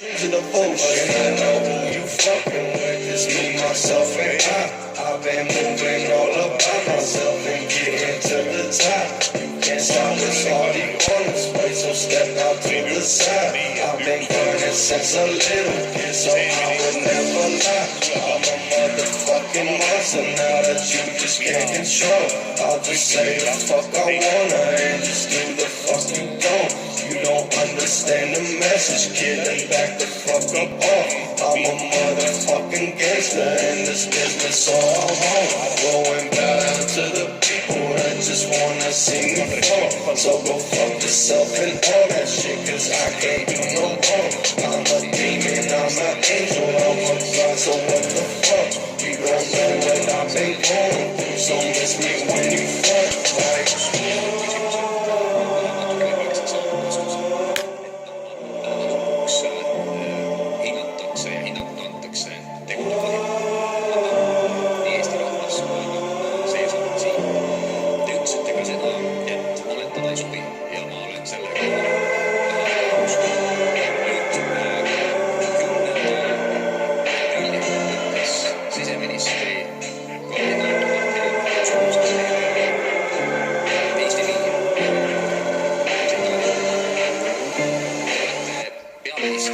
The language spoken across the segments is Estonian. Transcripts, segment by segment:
To the bullshit, I know who you fucking with. It's me, myself, and I've been moving all about myself and getting to the top. You can't stop us, all the corners, way, so step out to the side. I've been burning since a little kid, so I would never lie. I'm a motherfucking monster now that you just can't control. I'll just say the fuck I wanna and just do the fuck you don't. You don't understand the message, kid, and back the fuck up off. I'm a motherfucking gangster in this business, so I'm home. Going down to the people that just wanna see me fall. So go fuck yourself and all that shit, cause I can't do no wrong. I'm a demon, I'm an angel, I'm a god, so what the fuck? You don't know what I've been going through, so miss me when you fuck, like.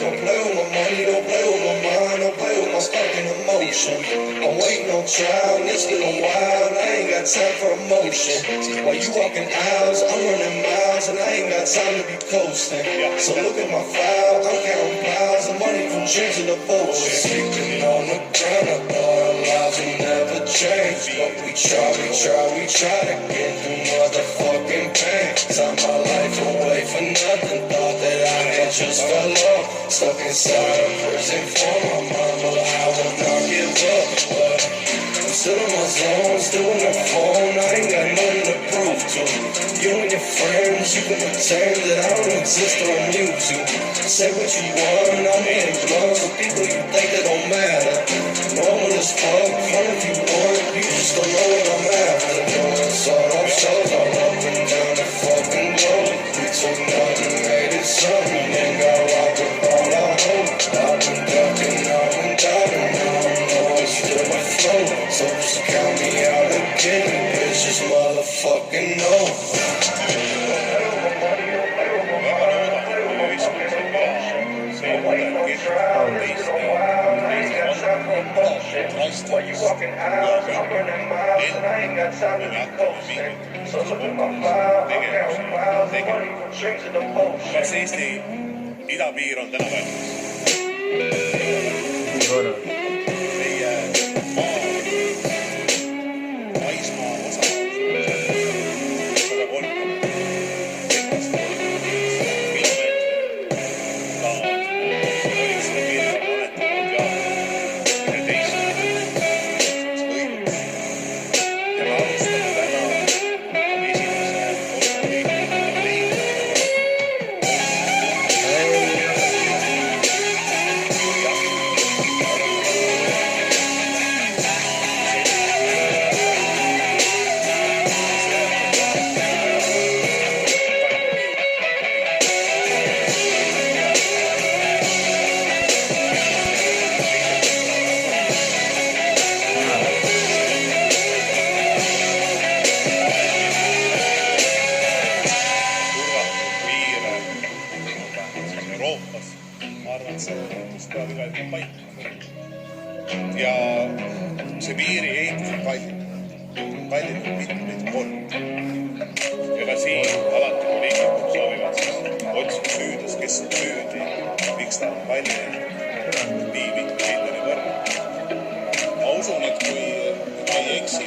Don't play with my money, don't play with my mind, don't play with my fucking emotion. I'm waiting on trial, and it's getting wild, I ain't got time for emotion. While you walking aisles, I'm running miles, and I ain't got time to be coasting. So look at my file, I'm counting piles of money from dreams to devotion. Sleeping on the ground, I thought our lives would never change. But we try to get through motherfucking pain. Time my life away for nothing, thought that I had just fell off. Stuck inside a prison for my mama, I would not give up. But I'm still in my zone, still in the phone, I ain't got nothing to prove to. You and your friends, you can pretend that I don't exist or amuse you. Say what you want, I'm in love with people you think that don't matter. Normal as fuck, fun if you want, you just don't know what I'm after. Doing sort of shows all up and down the fucking road. We took nothing, made it something, then got rocked with all our hope. I've been ducking, I've been diving, now I know it's still a flow. So just count me out again, bitch, just motherfucking know. While you walking aisles, I'm running miles, and I ain't got time to be coasting. So look at my file, I'm counting miles, and money from drinks to the potion. Kas Eesti idapiir on tänapäeval? Meie maismaa osa 130 kilomeetrit. Ta oli seda piirkonda aletanud ja 11 lõigud. Ja me alustame täna esimese Euroopas. Ma arvan, et see peab igal paika. Ja see piiri ehitus on kallinud mitmeid kordi. Ja ka siin alati poliitikud soovivad siis otsida süüdes, kes on süüdi, miks ta on kallinud nii mitme miljoni võrra. Ma usun, et kui ma ei eksi,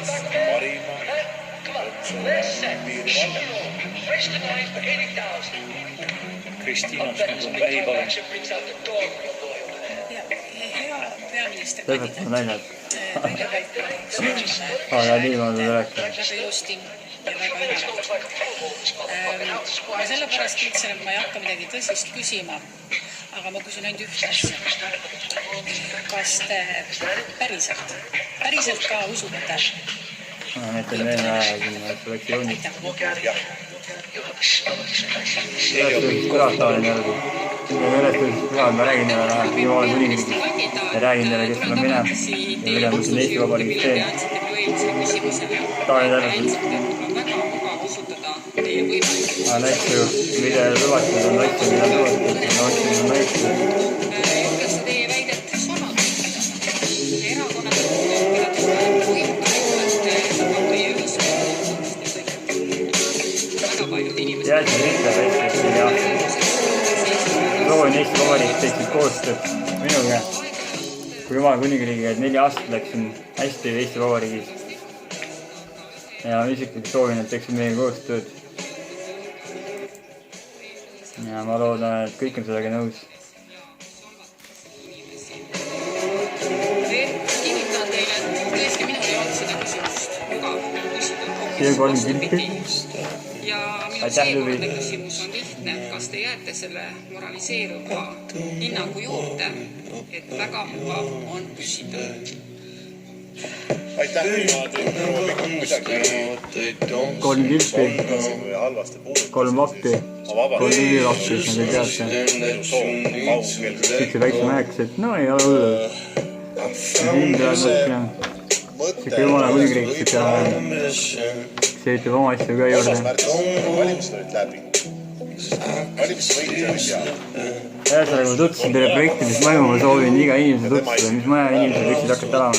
parima piirivalve. Kristinast nagu lähipalun. Hea peaminister lõpetas naljad. kandidaat. Aga niimoodi rääkida. Väga ilusti ja väga ülevad. Ma sellepärast ütlesin, et ma ei hakka midagi tõsist küsima, aga ma küsin ainult ühte asja. Kas te päriselt ka usute? Ma näitan veel räägin, et oleks jõunud. Ülestõusmispühad järgi. Ülestõusmispühad ma räägin jälle Jumala kuningriigist. Ja räägin jälle, kes tuleb minema. Ja mida ma siin Eesti Vabariigis teen. Taani tänatud. Aga näitu, mida lubatud on näitu, mida lubatud. Ja otsin on näitu. Jäädsin ikka väikselt ja loon Eesti Vabariigis teeksid koostööd minuga. Kui Jumala kuningriigiga, et 4 aastat läksin hästi Eesti Vabariigis. Ja ma isiklikult soovin, et teeksid meiega koostööd. Ja ma loodan, et kõik on sellega nõus. Kinnitan teile, et tõesti minul ei olnud seda küsimust mugav küsida. Siia 3 kilpi. Ja minu seekordne küsimus on lihtne. Kas te jääte selle moraliseeruva hinnangu juurde, et väga mugav on küsida? Aitäh, Kolm kilpi, halvasti puudut. 3 vappi, 3 ülilapsi, nagu te teate. Siukse väikse meheks, et no ei ole hullu. Siin tuleb siuke Jumala kuningriik, see ütleb oma asju ka juurde. Valimised olid läbi. Valimisvõitja oli seal. Ühesõnaga, ma tutvusin teile projekti, mis mõju ma soovin iga inimese tutvustada, mis maja inimesed võiksid hakata elama.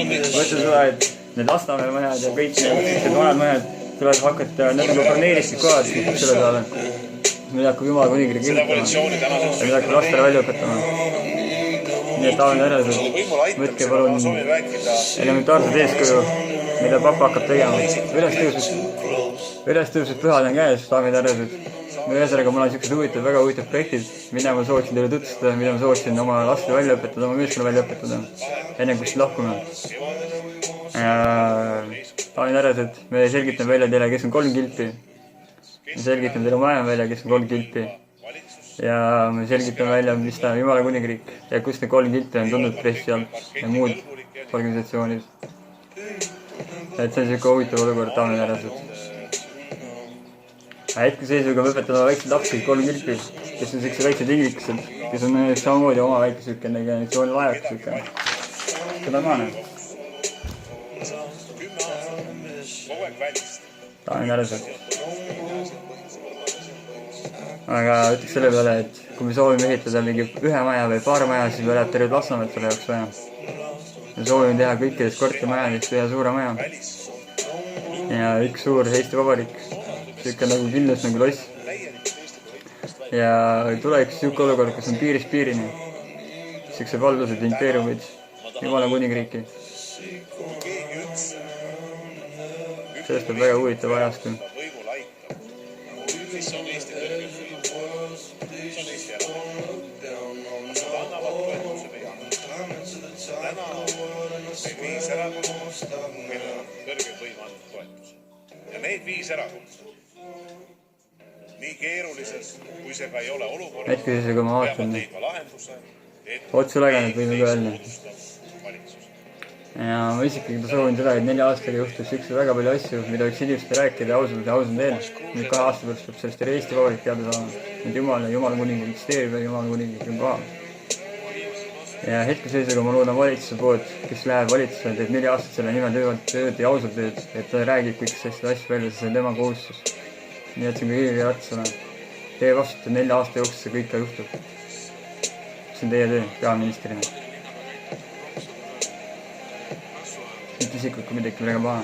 Mõtle seda, et need Lasnamäe majad ja kõik need vanad majad tulevad hakata, need on broneeritud kohad selle peale. Mida hakkab Jumala kuningriik ehitama ja mida hakkab lastele välja õpetama. Nii et Taavi Näresed, võtke palun elementaarset eeskuju, mida papa hakkab tegema. Ülestõusmispühad on käes, Taavi Näresed. Ühesõnaga, mul on siuksed väga huvitav projektid, mida ma sooviksin teile tutvustada, mida ma sooviksin oma laste välja õpetada, oma meeskonna välja õpetada, enne kui siit lahkume. Taavi Näresed, me selgitame välja teile, kes on 3 kilpi. Me selgitame teile maja välja, kes on 3 kilpi. Ja me selgitame välja, mis ta on Jumala kuningriik ja kus need 3 kilpi on tundnud pressi alt ja muud organisatsioonid. Et see on siuke huvitav olukord, Taavi Näresed. Hetkeseisuga me õpetame väikseid lapsi, 3 kilpi, kes on siuksed väiksed inglikesed, kes on samamoodi oma väike siuke organisatsiooni laevad siuke. Siuke normaalne. Taavi Näresed. Aga ütleks selle peale, et kui me soovime ehitada mingi 1 maja või paar maja, siis me läheb terved Lasnamäed selle jaoks vaja. Me soovime teha kõikidest kortermajadest 1 suure maja. Ja 1 suur Eesti Vabariik. Siuke nagu kindlus nagu loss. Ja tuleks siuke olukord, kus on piirist piirini. Siukse valdused, impeeriumid, Jumala kuningriiki. Sellest on väga huvitav ajastu. Ja need 5 erakonda, nii keerulises, kui see ka ei ole olukorras, Hetkeseisuga ma vaatan, lahenduse, otse lägenud võime ka öelda. Ja ma isiklikult soovin seda, et 4 aastaga juhtus siukse väga palju asju, mida võiks inimestel rääkida ausalt ja ausalt eel. Nüüd 2 aasta pärast tuleb sellest Eesti Vabariik teada saama. Nüüd Jumala kuningriik eksisteerib ja Jumala kuningriik on kohal. Ja hetkeseisuga ma loodan valitsuse poolt, kes läheb valitsusele, teeb 4 aastat selle nimel tööd ja ausalt tööd, et ta räägib kõik sellist asju välja, see on tema kohustus. Nii et see on kõige ratsana. Teie vastutate 4 aasta jooksul see kõik ka juhtub. See on teie töö peaministrina. Mitte isiklikult kui midagi väga paha.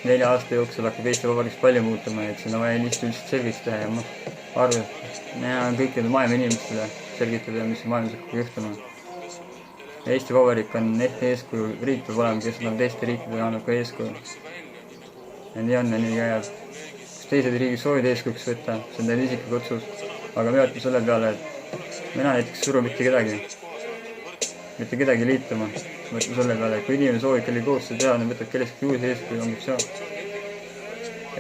4 aasta jooksul hakkab Eesti Vabariigis palju muutuma, et siin on vaja lihtsalt selgeks teha ja ma arvan, ja kõikidele maailma inimestele selgitada, mis maailmas hakkab juhtuma. Eesti Vabariik on eeskuju, riik peab olema, kes on teiste riikidele annab ka eeskuju. Ja nii on ja nii käib. Kus teised riigid soovid eeskujuks võtta, see on teil isiklik otsus. Aga me võtame selle peale, et mina näiteks suru mitte kedagi liituma. Võtame selle peale, et kui inimene soovib kellegi koostöö teha, niin võtab kellegi uus eeskuju, on seal.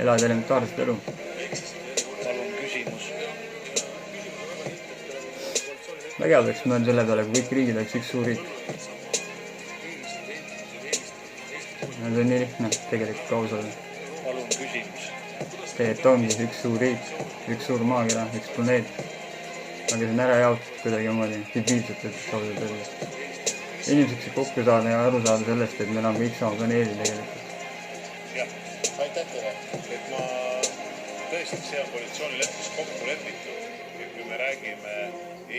Elada elementaarset elu. Palun küsimus. Vägev peaks mõelda selle peale, kui kõik riigid oleks üks suur riik. See on nii lihtne, tegelikult kausale. Palun küsimus. Et ongi üks suur riik, üks suur maakera, üks planeet. Aga see on ära jaotud kuidagi omaadi debiilselt, et kausale tõrjus. Inimeseks saab kokku saada ja aru saada sellest, et meil on kõik sama planeedi tegelikult. Jah, aitäh teile. Et ma tõesti see on koalitsioonileppes kokku lepitud, et kui me räägime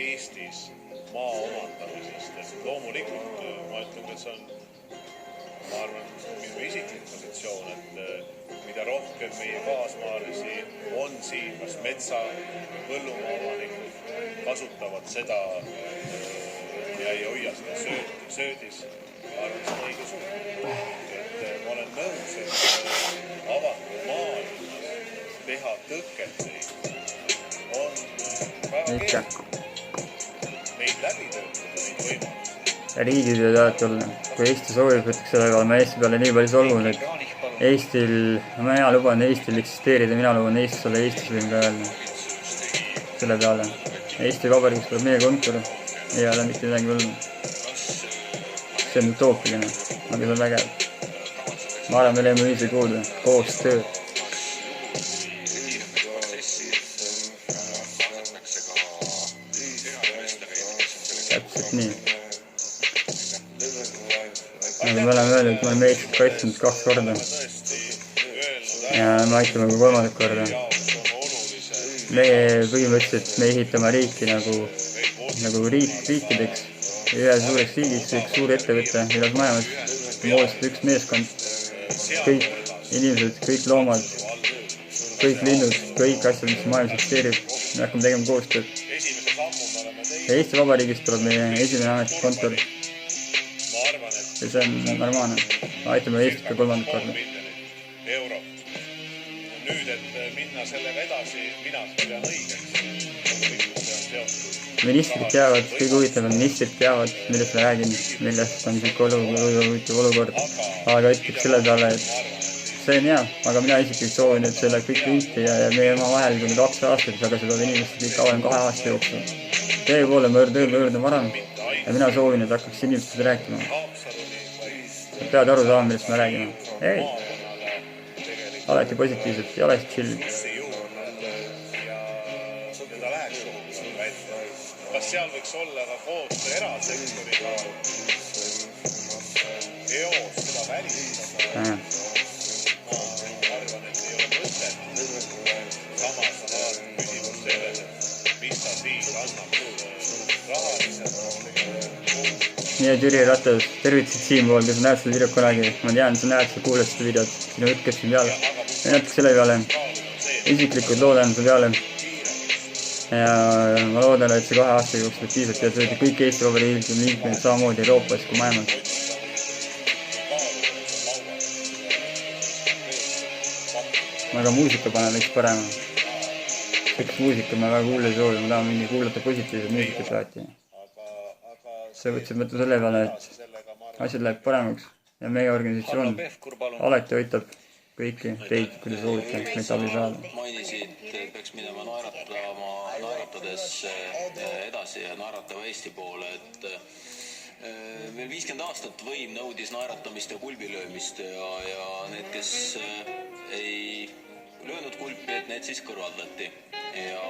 Eestis maa omandamisest, et loomulikult ma ütlen, et see on, ma arvan, minu isiklik positsioon, et mida rohkem meie kaasmaalasi on siin, kas metsa, põllumaa omanikud kasutavad seda ja ei hoia seda söödis, ma arvan, see on õige suur. Et ma olen nõus, et avatud maailmas teha tõketeid on väga keeruline. Neid läbi töötada, neid võimalusi. Riigid ei tahavad olla. Kui Eesti soovib, võtaks selle olema Eesti peale nii palju solvunud, et Eestil, mina luban Eestil eksisteerida, mina luban Eestis olla Eestis võin ka öelda. Selle peale. Eesti Vabariigis tuleb meie kontor, ei ole mitte midagi hullu. See on utoopiline, aga see on vägev. Ma arvan, me leiame ühise kuulda, koos töö. Täpselt nii. Aga me oleme öelnud, et me oleme Eestit kaitsnud 2 korda. Ja me aitame ka 3. korda. Meie põhimõtteliselt me ehitame riiki nagu riikideks. Ühe suureks riigiks, üks suur ettevõte, milles maailmas moodustab üks meeskond. Kõik inimesed, kõik loomad, kõik linnud, kõik asjad, mis maailmas eksisteerib. Me hakkame tegema koostööd. Ja Eesti Vabariigist tuleb meie esimene ametkontor. Ja see on normaalne. Aitame Eestit ka 3. korda. Nüüd, et minna sellega edasi, mina pean õigeks. Ministrid teavad, kõige huvitavam, ministrid teavad, millest ma räägin, millest on niisugune olukord. Aga ütleks selle peale, et see on hea, aga mina isiklikult soovin, et selle kõik viiti ja meie ema vahel kuni 2 aastat, aga seda inimesed kõik kauem 2 aasta jooksul. Teie poole ma võrdne varem ja mina soovin, et hakkaks inimesed rääkima. Pead aru saama, millest me räägime. Ei, alati positiivselt ja oleksid chillid. Kas seal võiks olla ka koostöö erasektoriga eos seda välistada? Ma arvan, et ei ole mõtet. Samas on küsimus selles, et mis ta siis annab rahaliselt. Nii et Jüri Ratas, tervitasid siinpool, kes näed seda videot kunagi. Ma tean, sa näed, sa kuuled seda videot, sinu ütkes siin peale. Ja natuke selle peale. Isiklikult loodan seda peale. Ja ma loodan, et see 2 aasta jooksul piisab ja see kõik Eesti Vabariigi liikmed samamoodi Euroopas kui maailmas. Aga muusika panen üks parema. Üks muusika ma väga kuule soovi, ma tahan mingi kuulata positiivset muusikat alati. See võtsid mõtle selle peale, et asjad läheb paremaks ja meie organisatsioon alati aitab kõiki teid, kui te soovite meid abi saada. Mainisid, peaks minema naeratades edasi ja naeratava Eesti poole, et veel 50 aastat võim nõudis naeratamist ja kulbilöömist ja need, kes ei löönud kulpi, et need siis kõrvaldati. Ja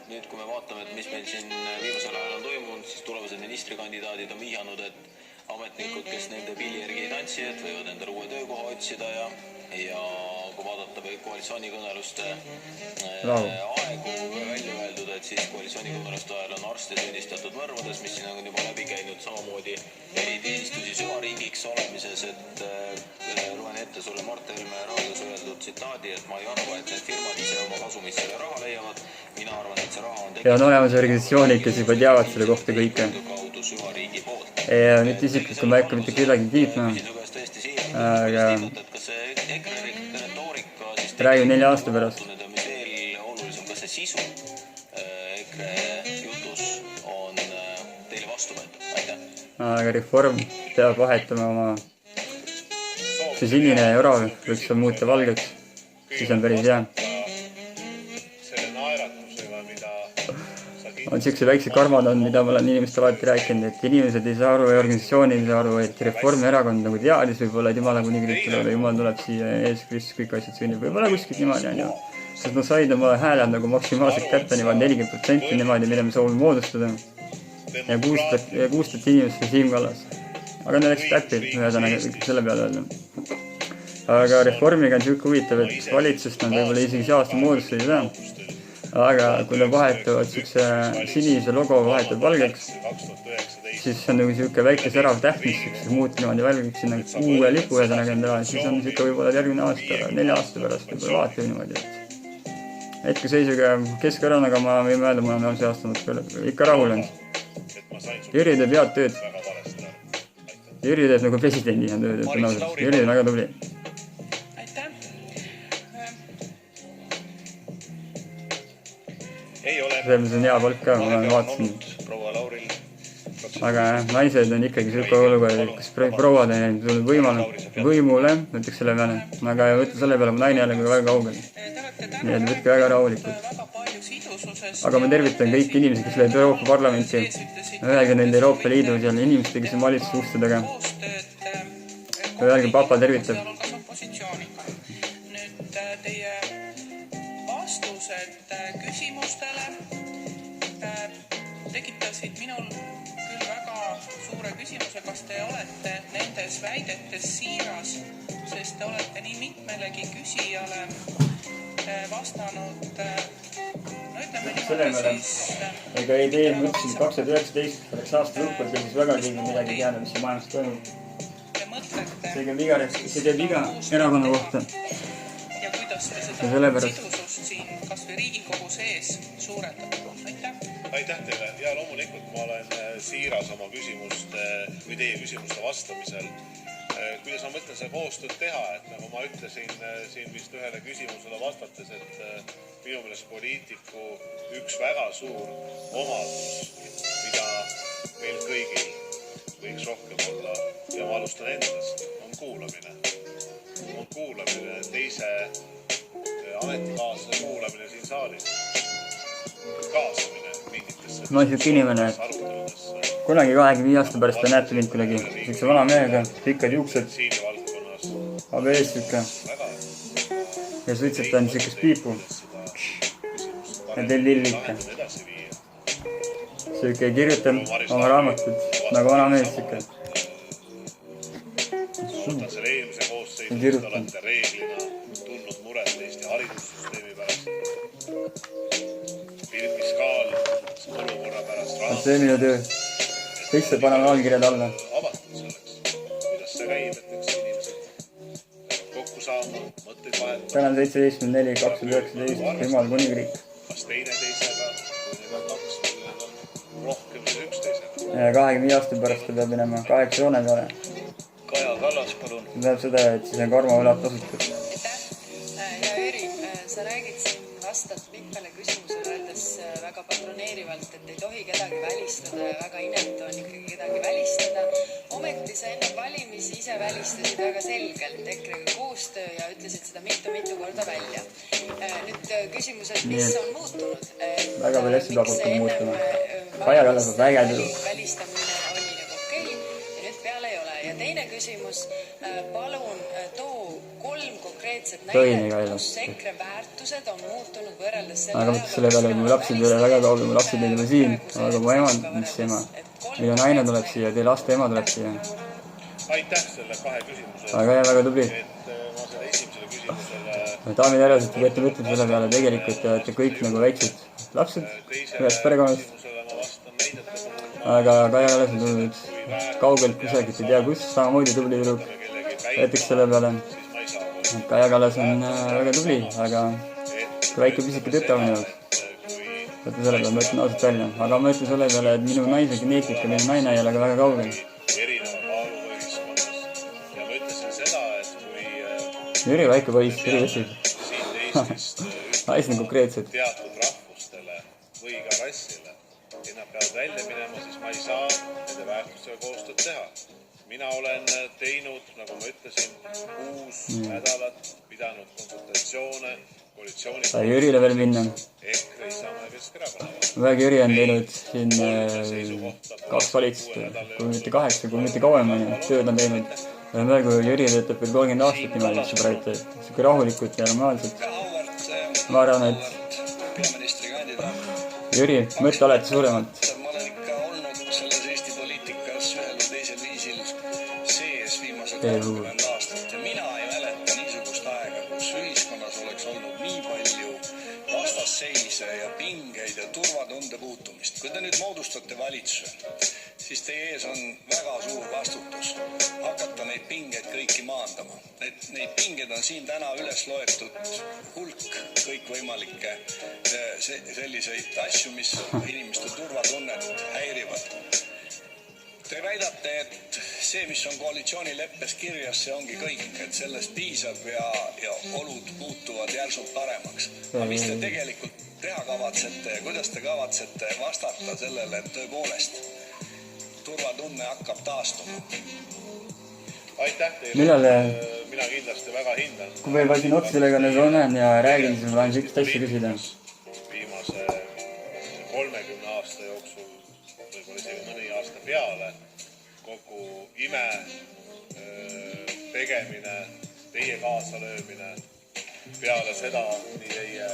nüüd, kui me vaatame, et mis meil siin viimasel ajal on toimunud, siis tulevased ministrikandidaadid on vihjanud, et ametnikud, kes nende pilli järgi ei tantsi, et võivad endale uue töökoha otsida ja kui vaadata koalitsioonikõneluste aegu välja öeldud, et siis koalitsioonikõneluste ajal on arste süüdistatud mõrvades, mis siin on juba läbi käinud, samamoodi eriteenistusi süvariigiks olemises, et loen ette sulle Mart Helme raadios öeldud tsitaadi, et ma ei arva, et need firmad ise oma kasumisse raha leiavad. Mina arvan, et see raha on ja on olemas organisatsioonid, kes juba teavad selle kohta kõike. kaudu süvariigi poolt. Ja nüüd isiklikult ma ei hakka mitte kedagi kiitma. Aga räägin 4 aasta pärast. Mis veel olulisem, kas see sisu EKRE jutus on teile vastuvõetav? Aitäh. Aga Reform peab vahetama oma see sinine ja orav võiks muuta valgeks. Siis on päris hea. selle naeratusega, mida On siukse väikse karmad on, mida ma olen inimestele alati rääkinud, et inimesed ei saa aru ja organisatsioonid ei saa aru, et Reformierakond nagu teadis võib-olla, et Jumala kuningriik tuleb ja Jumal tuleb siia ja Jeesus Kristus kõik asjad sünnib. Võib-olla kuskilt niimoodi on ju. Sest nad said oma hääled nagu maksimaalselt kätte, niimoodi 40% niimoodi, mida me soovime moodustada. Ja 600 inimest Siim Kallas. Aga need läksid täppi, ühesõnaga selle peale öelda. Aga Reformiga on siuke huvitav, et valitsust nad võib-olla isegi see aasta moodustada ei saa. Aga kui nad vahetavad siukse sinise logo vahetavad valgeks, siis on nagu siuke väike särav täht, mis siukse muuta niimoodi valgeks sinna uue lipu ühesõnaga endale, siis on siuke võib-olla järgmine aasta, 4 aasta pärast võib-olla vaatame niimoodi. Hetkeseisuga Keskerakonnaga ma võime öelda, ma olen see aasta ikka rahul on. Jüri teeb head tööd. Jüri teeb nagu presidendi tööd, ütlen ausalt. Jüri on väga tubli. See on hea palk ka, ma vaatasin. Aga naised on ikkagi siuke olukord, kus prouad on tulnud võimule, ütleks selle peale. Aga võtta selle peale, mu naine ei ole väga kaugel. Nii et võtke väga rahulikult. Aga ma tervitan kõiki inimesi, kes läheb Euroopa Parlamenti. Öelge nende Euroopa Liidu seal inimeste, kes on valitsuse uste taga. Öelge, papa tervitab. Nüüd teie vastused küsimustele tekitasid minul küll väga suure küsimuse, kas te olete nendes väidetes siiras, sest te olete nii mitmelegi küsijale vastanud, no ütleme niimoodi siis... Ega ei tee, ma ütlesin 2019, läks aasta lõpul, siis väga keegi midagi teada, mis see maailmas toimub. See teeb iga erakonna kohta. Ja kuidas te seda sidusust siin kas või Riigikogu sees suurendada? Aitäh teile. Ja loomulikult ma olen siiras oma küsimuste või teie küsimuste vastamisel. Kuidas ma mõtlen seda koostööd teha, et nagu ma ütlesin siin vist ühele küsimusele vastates, et minu meelest poliitiku üks väga suur omadus, mida meil kõigil võiks rohkem olla ja ma alustan endast, on kuulamine. On kuulamine, teise ametikaaslase kuulamine siin saalis. Kaasamine mingitesse ma olen siuke inimene, et kunagi 25 aasta pärast te näete mind kuidagi siukse vana mehega, pikkad juuksed, ABS siuke ja suitsetan siukest piipu ja teen lillikke. Siuke kirjutan oma raamatut nagu vana mees siuke. Ja kirjutan. Tundnud muret Eesti haridussüsteemi pärast. See on minu töö. Lihtsalt paneme allkirjad alla. Avatud selleks. Kuidas see käib, et üks inimesed kokku saama, mõtteid vahetama. Täna on 17.4.2019, Jumal kuningriik. Kas teine teisega, kui need on 2, kui need on rohkem siis üksteisega. Ja 25 aasta pärast ta peab minema 8 joone peale. Kaja Kallas, palun. See tähendab seda, et siis on karmavõlad tasutud. Ja Jüri, sa räägid siin vastad mitmele küsimusele öeldes väga patroneerivalt, et ei tohi kedagi välistada ja väga inetu on ikkagi kedagi välistada. Ometi sa enne valimisi ise välistasid väga selgelt EKRE-ga koostöö ja ütlesid seda mitu korda välja. Nüüd küsimused, mis on muutunud? Väga palju asju peab muutuma. Kaja Kallas on vägev. Välistamine oli nagu okei ja nüüd peale ei ole. Ja teine küsimus, palun too 3 konkreetset näidet, kus EKRE väärtused on muutunud võrreldes selle aga mõttes selle peale, et mu lapsed ei ole väga kaugel, mu lapsed ei ole siin, aga mu ema, mis ema, minu naine tuleb siia, teie laste ema tuleb siia. Aitäh selle 2 küsimusele. Aga jah, väga tubli. Et ma selle esimesele küsimusele... Daamid ja härrased, te võite mõtlema selle peale, tegelikult te olete kõik nagu väiksed lapsed ühest perekonnast. Aga Kaja Kallas on tulnud kaugelt kusagilt, ei tea kus, samamoodi tubli tüdruk. Võeteks selle peale. Kaja Kallas on väga tubli, aga kui väike pisike tütar minu jaoks. Võtta selle peale, ma ütlen ausalt välja. Aga ma ütlen selle peale, et minu naise geneetika, minu naine ei ole ka väga kaugel. Jüri väike poiss, Jüri võtib. Naised on konkreetsed. Teatud rahvustele või ka rassile, et nad peavad välja minema, siis ma ei saa nende väärtustega koostööd teha. Mina olen teinud, nagu ma ütlesin, 6 nädalat pidanud konsultatsioone koalitsiooni. Sai Jürile veel minna. EKRE, Isamaa ja Keskerakonna. Väga Jüri on teinud siin 2 valitsust, kui mitte 8, kui mitte kauem on tööd on teinud. Ja praegu Jüri töötab veel 30 aastat niimoodi, see praegu teeb. Siuke rahulikult ja normaalselt. Ma arvan, et Jüri, mõtle alati suuremalt. Ma olen ikka olnud selles Eesti poliitikas ühel või teisel viisil sees viimased 30 aastat. Ja mina ei mäleta niisugust aega, kus ühiskonnas oleks olnud nii palju vastasseise ja pingeid ja turvatunde puutumist. Kui te nüüd moodustate valitsuse, siis teie ees on väga suur vastutus hakata neid pingeid kõiki maandama. Neid pingeid on siin täna üles loetud hulk kõikvõimalikke selliseid asju, mis inimeste turvatunnet häirivad. Te väidate, et see, mis on koalitsioonileppes kirjas, see ongi kõik, et sellest piisab ja olud muutuvad järsult paremaks. Aga mis te tegelikult teha kavatsete ja kuidas te kavatsete vastata sellele, et tõepoolest turvatunne hakkab taastuma? Aitäh teile. Mina kindlasti väga hindan. Kui veel siin otsa sellega olen ja räägin, siis ma olen siukest asja küsida. Viimase 30 aasta jooksul, võib-olla isegi mõni aasta peale, kogu ime tegemine, teie kaasalöömine, peale seda nii teie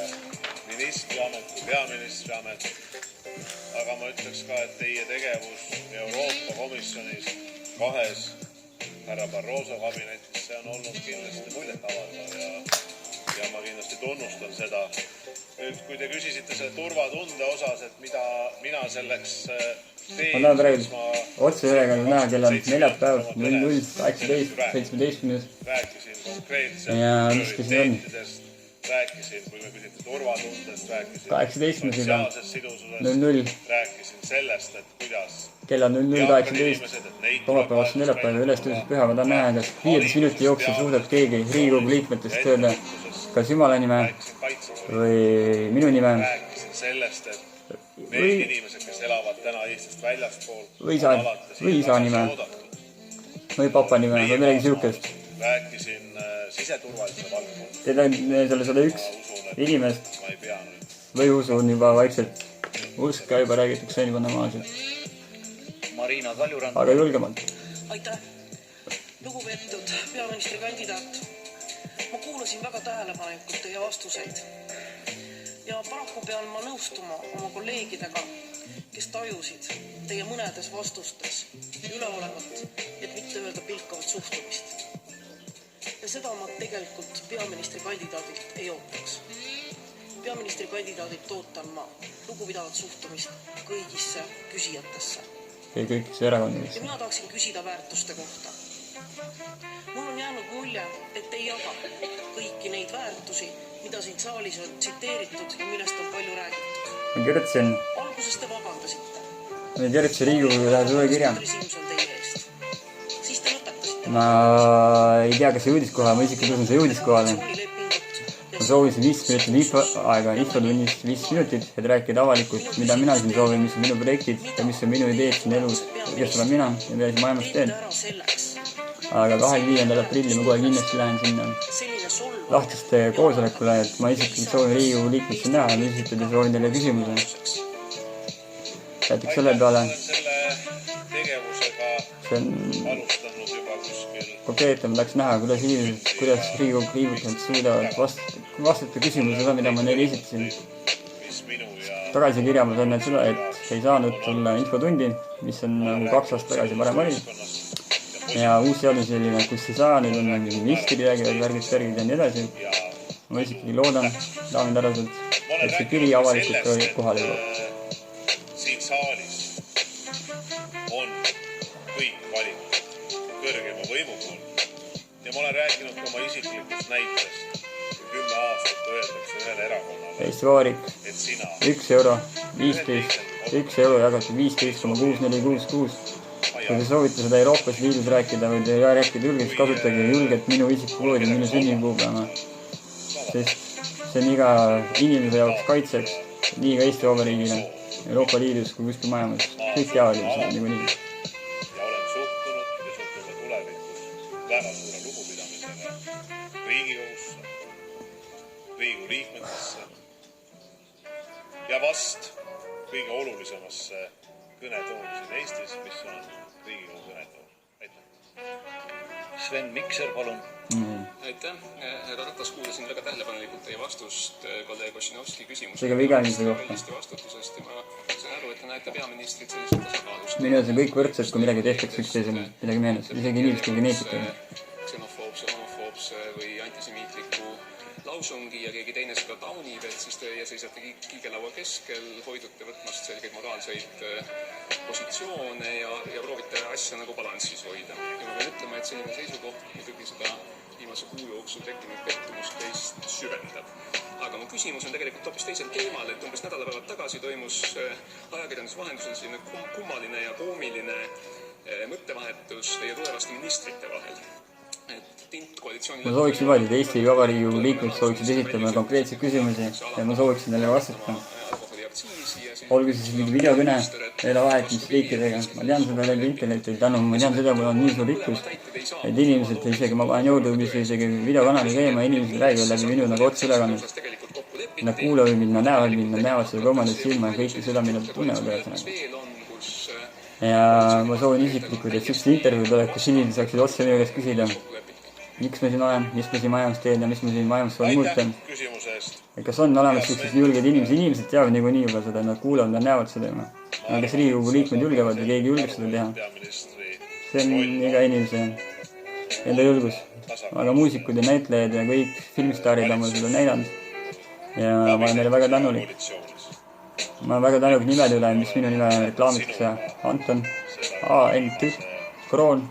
ministriamet kui peaministriamet. Aga ma ütleks ka, et teie tegevus Euroopa Komisjonis 2 härra Barroso kabinetis, see on olnud kindlasti muljetavaldav ja ma kindlasti tunnustan seda. Nüüd, kui te küsisite selle turvatunde osas, et mida mina selleks teen, ma tahan praegu otse ülekandes näha, kell on neljapäev 00:18, 17. Rääkisin konkreetselt prioriteetidest, rääkisin, kui me küsite turvatundest, rääkisin 18. sotsiaalsest sidususest, 00. rääkisin sellest, et kuidas kell on 00:18, kolmapäevast neljapäeva ülestõuses püha. Ma tahan näha, kas 15 minuti jooksul suudab keegi Riigikogu liikmetest öelda kas Jumala nime või minu nime või inimesed, kes elavad täna Eestist väljaspool, või isa nime või papa nime või midagi siukest. Rääkisin siseturvalisuse valdkonda. Teid on 101 inimest või usu on juba vaikselt. Usk ka juba räägitakse juba normaalselt. Marina Kaljurand. Aga julgemalt. Aitäh. Lugupeetud peaministrikandidaat. Ma kuulasin väga tähelepanelikult teie vastuseid. Ja paraku pean ma nõustuma oma kolleegidega, kes tajusid teie mõnedes vastustes üleolevat, et mitte öelda pilkavat suhtumist. Ja seda ma tegelikult peaministrikandidaadilt ei ootaks. Peaministrikandidaadilt ootan ma lugupidavat suhtumist kõigisse küsijatesse. Kõigisse erakondadesse. Ja mina tahaksin küsida väärtuste kohta. Mul on jäänud mulje, et ei jaga kõiki neid väärtusi, mida siin saalis on tsiteeritud ja millest on palju räägitud. Ma kirjutasin. Alguses te vabandasite. Ma kirjutasin Riigikogu ühe suure kirja. Siis te lõpetasite. Ma ei tea, kas see jõudis kohale, ma isegi tõusen see jõudis kohale. Ma soovisin 5 minutit aega, infotunnis 5 minutit, et rääkida avalikult, mida mina siin soovin, mis on minu projektid ja mis on minu ideed siin elus, kes olen mina ja mida siin maailmas teen. Aga 25. aprilli ma kohe kindlasti lähen sinna lahtiste koosolekule, et ma isiklikult soovin Riigikogu liikmeid siin näha ja ma esitada soovin teile küsimuse. Jätaks selle peale. See on konkreetne, ma tahaks näha, kuidas Riigikogu liikmed suudavad vastata küsimusele, mida ma neile esitasin. Tagasikirja ma saan näed seda, et ei saanud tulla infotundi, mis on nagu 2 aastat tagasi varem oli. Ja uus seadus selline, kus ei saa, nüüd on mingi ministri räägivad, värgid ja nii edasi. Ma isiklikult loodan, daamid arvasid, et see kiri avalikult kohale jõuab. Siin saalis on kõik valinud kõrgema võimu poolt ja ma olen rääkinud ka oma isiklikust näitest. 10 aastat öeldakse ühele erakonnale, Eesti Vabariik, et sina 1 euro, 15, 1 euro jagatud 15,6466. Kui te soovite seda Euroopas Liidus rääkida või te rääkida julgelt, kasutage julgelt minu isikkoodi, minu sünnikuupäeva. Sest see on iga inimese jaoks kaitseks, nii ka Eesti Vabariigile, Euroopa Liidus kui kuskil maailmas. Kõik teavad seda niikuinii. ja olen suhtunud ja suhtun ka tulevikus väga suure lugupidamisega Riigikogusse, Riigikogu liikmetesse ja vast kõige olulisemasse kõnetooli siin Eestis, mis on Riigikogu kõnetool. Aitäh! Sven Mikser, palun! Aitäh! Härra Ratas, kuulasin väga tähelepanelikult teie vastust kolleeg Ossinovski küsimusele. See ka vigamise kohta. Vastutusest ja ma saan aru, et te näete peaministrit selliselt tasakaalust. Minu on kõik võrdsed, kui midagi tehtaks üksteisele, midagi meenus, isegi inimeste geneetikaga. Xenofoobse, homofoobse või antisemiitliku lausungi ja keegi teine seda taunib, et siis teie seisate kiigelaua keskel, hoidute võtmast selgeid moraalseid positsioone ja proovite asja nagu balanssis hoida. Ja ma pean ütlema, et selline seisukoht muidugi seda viimase kuu jooksul tekkinud pettumust teist süvendab. Aga mu küsimus on tegelikult hoopis teisel teemal, et umbes nädalapäevad tagasi toimus ajakirjanduse vahendusel selline kummaline ja koomiline mõttevahetus teie tulevaste ministrite vahel. Ma sooviks niimoodi, et Eesti Vabariigi liikmed sooviksid esitama konkreetseid küsimusi ja ma sooviksin neile vastata. Olgu siis mingi videokõne, meile vahetamisriikidega. Ma tean seda läbi internetil, ma tean seda, mul on nii suur rikkus, et inimesed, isegi ma panen YouTube'is isegi videokanali käima, inimesed räägivad läbi minu nagu otseülekannet. Nad kuulavad mind, nad näevad seda kolmandat silma ja kõike seda, mida nad tunnevad ühesõnaga. Ja ma soovin isiklikult, et sellised intervjuud oleks, kus inimesed saaksid otse minu käest küsida, miks ma siin olen, mis ma siin maailmas teen ja mis ma siin maailmas olen muuta. Kas on olemas sellised julged inimesed teavad niikuinii juba seda, nad kuulavad, nad näevad seda juba. Aga kas Riigikogu liikmed julgevad või keegi julgeb seda teha? See on iga inimese enda julgus. Aga muusikud ja näitlejad ja kõik filmstaarid on seda näidanud. Ja ma olen neile väga tänulik. Ma olen väga tänulik nimede üle, mis minu nime reklaamitakse. Anton, A.N.T. Kroon,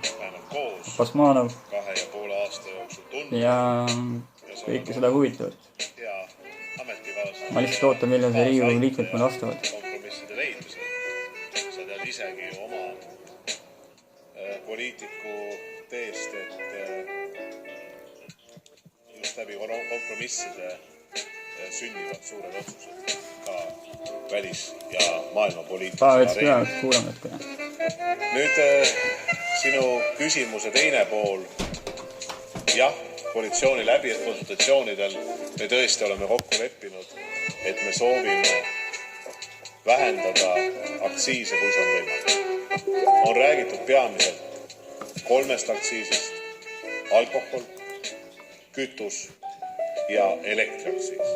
Basmanov ja kõike seda huvitavat. Ma lihtsalt ootan, millal see Riigikogu liikmed mulle vastavad. Kompromisside leidmisel. Sa tead isegi oma poliitiku teest, et just läbi kompromisside sünnivad suured otsused ka välis- ja maailmapoliitikal areenil. Nüüd sinu küsimuse teine pool. Jah, koalitsiooni läbi konsultatsioonidel me tõesti oleme kokku leppinud, et me soovime vähendada aktsiise, kui see on võimalik. On räägitud peamiselt 3 aktsiisist: alkohol, kütus ja elektriaktsiis.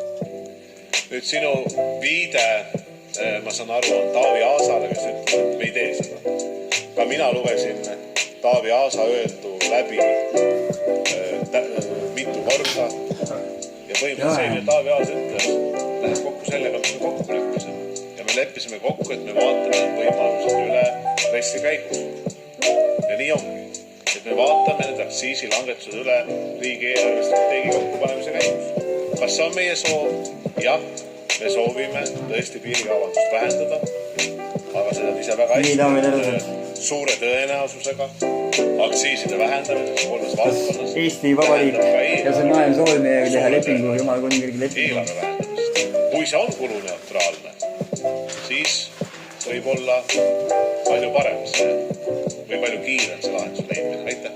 Nüüd sinu viide, ma saan aru, on Taavi Aasale, kes ütleb, et me ei tee seda. Ka mina lugesin Taavi Aasa öeldu läbi mitu korda ja põhimõtteliselt see, mida Taavi Aas ütles, läheb kokku sellega, mis me kokku leppisime. Ja me leppisime kokku, et me vaatame võimalused üle RES-i käigus. Ja nii ongi, et me vaatame need aktsiisilangetused üle riigi eelarvestrateegia kokkupanemise käigus. Kas see on meie soov? Jah, me soovime tõesti piirikaubandust vähendada, aga seda ise väga hästi suure tõenäosusega aktsiiside vähendamises 3 valdkonnas. Eesti Vabariik ja see maailm soovib meiega teha lepingu, Jumala kuningriigi lepingu. Eelarve vähendamist. Kui see on kuluneutraalne, siis võib olla palju parem või palju kiirem see lahenduse leidmine. Aitäh!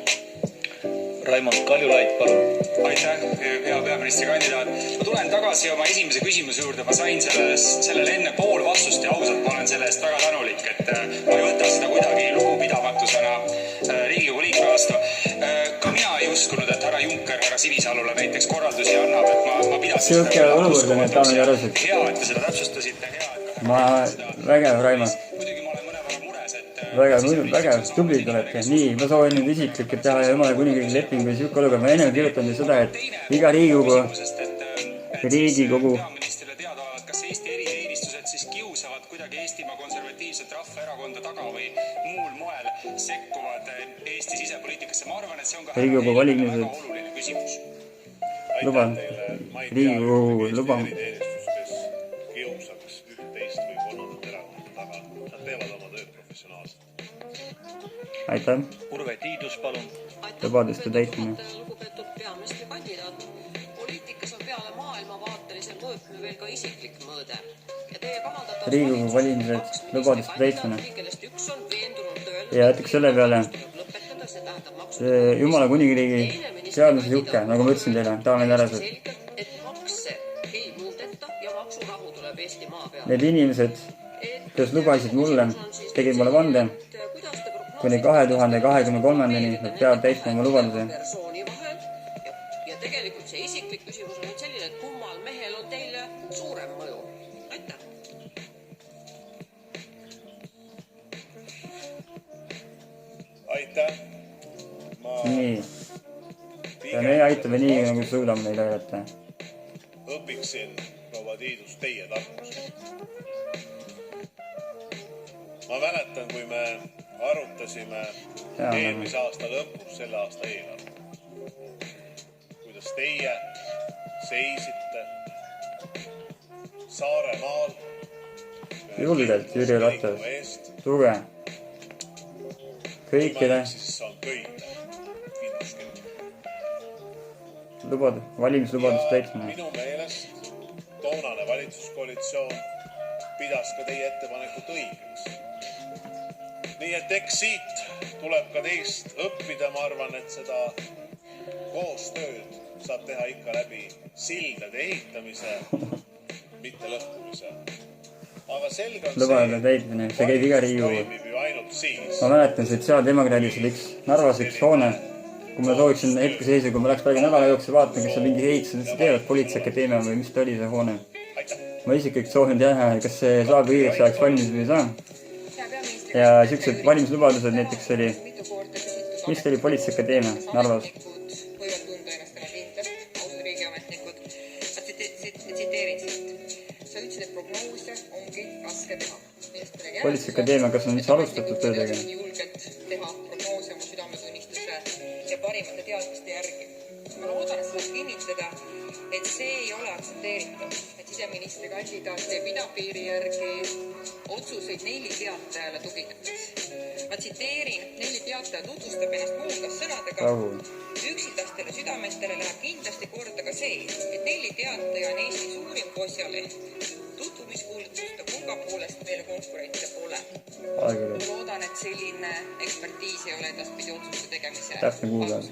Raimond Kaljulaid, palun! Aitäh, hea peaministrikandidaat! Ma tulen tagasi oma esimese küsimuse juurde. Ma sain sellele enne pool vastust ja ausalt ma olen selle eest väga tänulik, et ma ei võta seda kuidagi lugupidamatusena Riigikogu liikme vastu. Ka mina ei uskunud, et härra Juncker härra Sivisalule näiteks korraldusi annab, et ma pidasin seda olukord, et daamid ja arvesed. Hea, et te seda täpsustasite. Vägev, Raimond. Väga tublid olete. Nii, ma soovin nüüd isiklikult teha Jumala kuningriigi lepingu ja siuke oluga. Ma enne kirjutan seda, et iga Riigikogu peaministrile teada, kas Eesti eriteenistused siis kiusavad kuidagi Eestimaa konservatiivset rahvaerakonda taga või muul moel sekkuvad Eesti sisepoliitikasse. Ma arvan, et see on ka Riigikogu valimised Riigikogu luba. Kes kiusaks üht, teist või kolmandat erakonda taga. Nad teevad oma tööd professionaalselt. Aitäh. Urve Tiidus, palun. Lubaduste täitmine. Lugupeetud peaministrikandidaat. Poliitikas on peale maailmavaatelise mõõtme veel ka isiklik mõõde. Ja teie kavandatud Riigikogu valimised, lubaduste täitmine. Ja näiteks selle peale Jumala kuningriigi seaduse juhke, nagu ma ütlesin teile, daamid ja härrased. Need inimesed, kes lubasid mulle, tegid mulle vande, kuni 2023-ndani nad peavad täitma oma lubaduse. Ja tegelikult see isiklik küsimus on selline, et kummal mehel on teile suurem mõju. Aitäh! Aitäh! Nii. Ja me aitame nii, nagu suudame neile aidata. Õpiksin, proua Tiidus, teie tarkusest. Ma mäletan, kui me arutasime eelmise aasta lõpus selle aasta eelarve. Kuidas teie seisite Saaremaal julgelt, Jüri Ratas. Tuge. Kõikide valimislubadust täitmine. Minu meelest toonane valitsuskoalitsioon pidas ka teie ettepanekut õigeks. Nii et eks siit tuleb ka teist õppida. Ma arvan, et seda koostööd saab teha ikka läbi sildade ehitamise, mitte lõhkumise. Aga selge on lubaduste täitmine, see käib iga Riigikogu. Ma mäletan, sotsiaaldemokraadis oli Narvas üks hoone, kui ma sooviksin hetkeseisu, kui ma läks praegu nädala jooksul vaatama, kes seal mingi ehitused teevad, politseiakadeemia või mis ta oli see hoone. Ma isiklikult soovin teha, kas see saab õigeks ajaks valmis või ei saa. Ja siuksed valimislubadused näiteks oli, mis ta oli politseiakadeemia Narvas. Politseiakadeemia, kas on üldse alustatud töödega? Teha prognoose oma südametunnistuse ja parimate teadmiste järgi. Ma loodan, et saab kinnitada, et see ei ole aktsepteeritav, et siseministri kandidaat teeb idapiiri järgi otsuseid 4 teatajale tuginedes. Ma tsiteerin, 4 teataja tutvustab ennast muugas sõnadega. Üksildastele südametele läheb kindlasti korda ka see, et 4 teataja on Eesti suurim posjaleht. Tutvumiskuulutuste hulga poolest meile konkurentse pole. Ma loodan, et selline ekspertiis ei ole edaspidi otsuste tegemise täpne kuulajad.